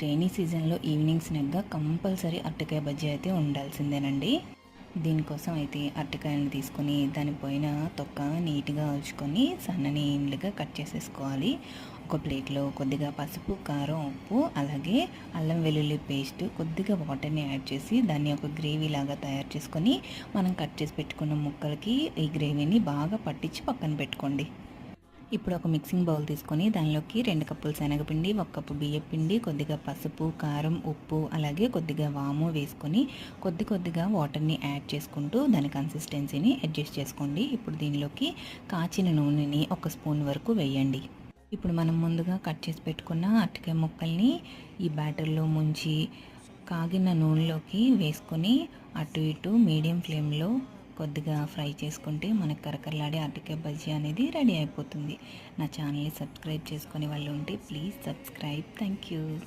Rainy సీజన్లో evening స్నాక్గా compulsory అరటికాయ బజ్జీ అయితే ఉండాల్సిందేనండి. దీనికోసం అయితే అరటికాయలను తీసుకొని దానిపైన తొక్క నీట్గా ఉంచుకొని సన్నగా కట్ చేసేసుకోవాలి. ఒక ప్లేట్లో కొద్దిగా పసుపు, కారం, ఉప్పు, అలాగే అల్లం వెల్లుల్లి పేస్ట్, కొద్దిగా వాటర్ని యాడ్ చేసి దాన్ని ఒక గ్రేవీ లాగా తయారు చేసుకొని మనం కట్ చేసి పెట్టుకున్న ముక్కలకి ఈ గ్రేవీని బాగా పట్టించి పక్కన పెట్టుకోండి. ఇప్పుడు ఒక మిక్సింగ్ బౌల్ తీసుకొని దానిలోకి 2 కప్పులు శనగపిండి, 1 కప్పు బియ్యపిండి, కొద్దిగా పసుపు, కారం, ఉప్పు, అలాగే కొద్దిగా వాము వేసుకొని కొద్దిగా వాటర్ని యాడ్ చేసుకుంటూ దాని కన్సిస్టెన్సీని అడ్జస్ట్ చేసుకోండి. ఇప్పుడు దీనిలోకి కాచిన నూనెని 1 స్పూన్ వరకు వేయండి. ఇప్పుడు మనం ముందుగా కట్ చేసి పెట్టుకున్న అరటికాయ ముక్కల్ని ఈ బ్యాటర్లో ముంచి కాగిన నూనెలోకి వేసుకొని అటు ఇటు మీడియం ఫ్లేమ్లో కొద్దిగా ఫ్రై చేసుకుంటే మనకు కరకరలాడే అరటికాయ బజ్జీ అనేది రెడీ అయిపోతుంది. నా ఛానల్ని సబ్స్క్రైబ్ చేసుకునే వాళ్ళు ఉంటే ప్లీజ్ సబ్స్క్రైబ్. Thank you.